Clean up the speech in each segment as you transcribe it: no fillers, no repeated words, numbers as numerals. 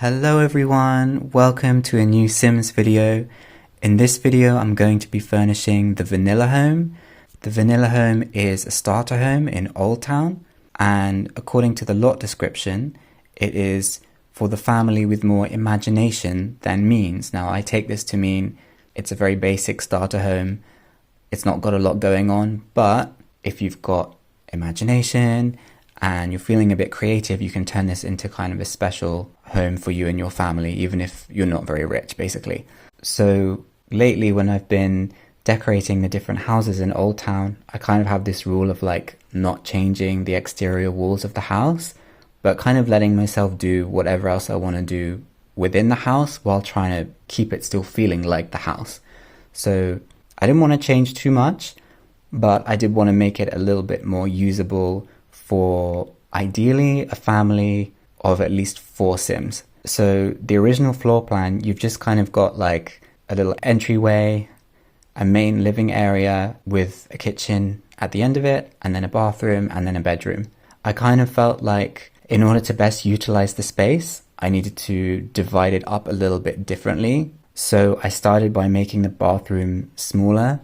Hello everyone, welcome to a new Sims video. In this video I'm going to be furnishing the vanilla home. The vanilla home is a starter home in Old Town, and according to the lot description it is for the family with more imagination than means. Now I take this to mean it's a very basic starter home. It's not got a lot going on, but if you've got imagination and you're feeling a bit creative, you can turn this into kind of a special home for you and your family, even if you're not very rich, basically. So lately when I've been decorating the different houses in Old Town, I kind of have this rule of like not changing the exterior walls of the house, but kind of letting myself do whatever else I want to do within the house while trying to keep it still feeling like the house. So I didn't want to change too much, but I did want to make it a little bit more usable for ideally a family of at least 4 Sims. So the original floor plan, you've just kind of got like a little entryway, a main living area with a kitchen at the end of it, and then a bathroom, and then a bedroom. I kind of felt like in order to best utilize the space, I needed to divide it up a little bit differently. So I started by making the bathroom smaller,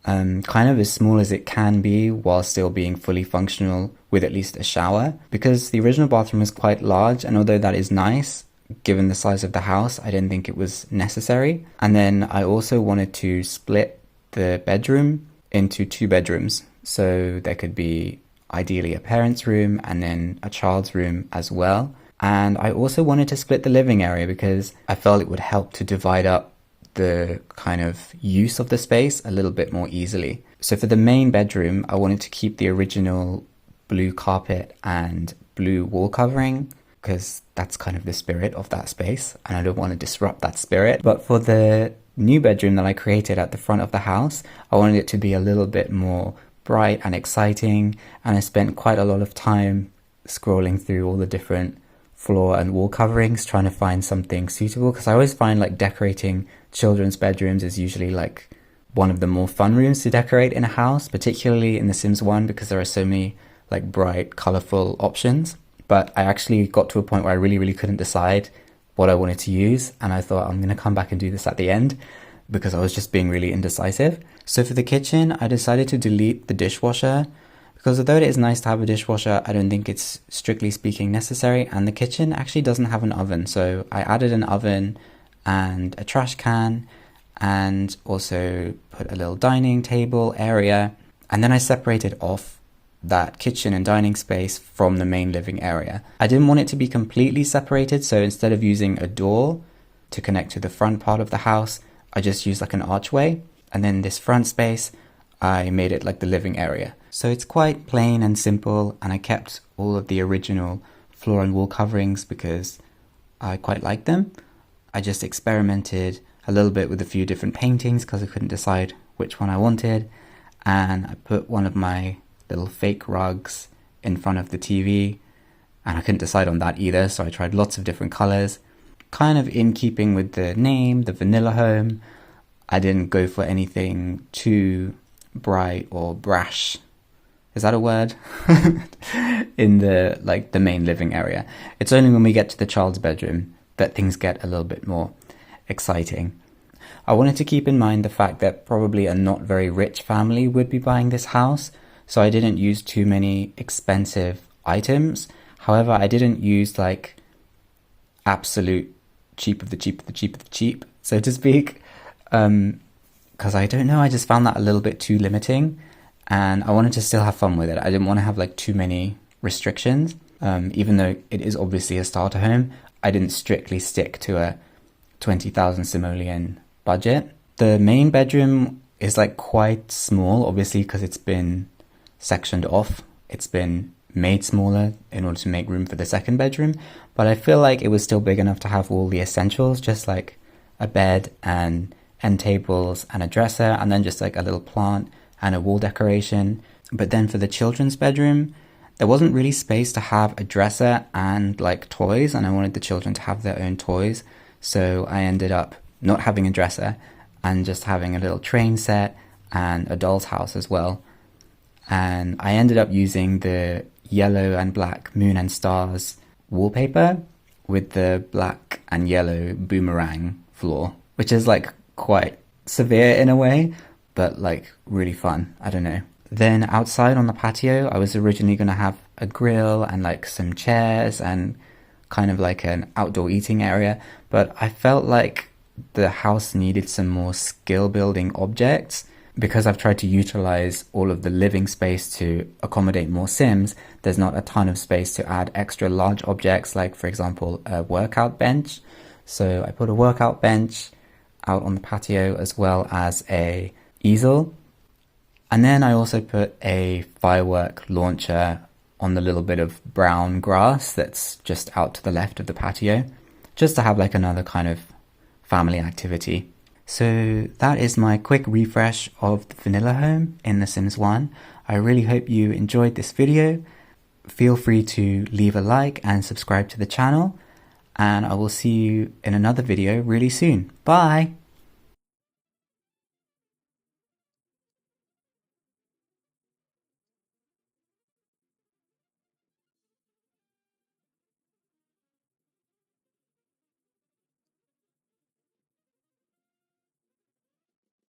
kind of as small as it can be while still being fully functional with at least a shower, because the original bathroom was quite large, and although that is nice given the size of the house, I didn't think it was necessary. And then I also wanted to split the bedroom into 2 bedrooms, so there could be ideally a parent's room and then a child's room as well. And I also wanted to split the living area because I felt it would help to divide up the kind of use of the space a little bit more easily. So for the main bedroom, I wanted to keep the original blue carpet and blue wall covering because that's kind of the spirit of that space and I don't want to disrupt that spirit. But for the new bedroom that I created at the front of the house, I wanted it to be a little bit more bright and exciting, and I spent quite a lot of time scrolling through all the different floor and wall coverings trying to find something suitable, because I always find like decorating children's bedrooms is usually like one of the more fun rooms to decorate in a house, particularly in The Sims 1 because there are so many like bright, colorful options. But I actually got to a point where I really couldn't decide what I wanted to use, and I thought I'm going to come back and do this at the end because I was just being really indecisive. So for the kitchen, I decided to delete the dishwasher because although it is nice to have a dishwasher, I don't think it's strictly speaking necessary, and the kitchen actually doesn't have an oven. So I added an oven and a trash can and also put a little dining table area, and then I separated off that kitchen and dining space from the main living area. I didn't want it to be completely separated, so instead of using a door to connect to the front part of the house, I just used like an archway, and then this front space I made it like the living area. So it's quite plain and simple, and I kept all of the original floor and wall coverings because I quite like them. I just experimented a little bit with a few different paintings because I couldn't decide which one I wanted, and I put one of my little fake rugs in front of the TV, and I couldn't decide on that either, so I tried lots of different colors, kind of in keeping with the name, the vanilla home. I didn't go for anything too bright or brash, is that a word? in the main living area. It's only when we get to the child's bedroom that things get a little bit more exciting. I wanted to keep in mind the fact that probably a not very rich family would be buying this house, so I didn't use too many expensive items. However, I didn't use like absolute cheap of the cheap of the cheap of the cheap, so to speak, because I don't know, I just found that a little bit too limiting, and I wanted to still have fun with it. I didn't want to have like too many restrictions. Even though it is obviously a starter home, I didn't strictly stick to a 20,000 simoleon budget. The main bedroom is like quite small, obviously because it's been sectioned off. It's been made smaller in order to make room for the second bedroom, but I feel like it was still big enough to have all the essentials, just like a bed and end tables and a dresser, and then just like a little plant and a wall decoration. But then for the children's bedroom, there wasn't really space to have a dresser and like toys, and I wanted the children to have their own toys, so I ended up not having a dresser and just having a little train set and a doll's house as well. And I ended up using the yellow and black moon and stars wallpaper with the black and yellow boomerang floor, which is like quite severe in a way, but like really fun. I don't know. Then outside on the patio, I was originally going to have a grill and like some chairs and kind of like an outdoor eating area, but I felt like the house needed some more skill building objects. Because I've tried to utilize all of the living space to accommodate more Sims, there's not a ton of space to add extra large objects, like for example a workout bench. So I put a workout bench out on the patio as well as a easel. And then I also put a firework launcher on the little bit of brown grass that's just out to the left of the patio, just to have like another kind of family activity. So that is my quick refresh of the vanilla home in The Sims 1. I really hope you enjoyed this video. Feel free to leave a like and subscribe to the channel, and I will see you in another video really soon. Bye!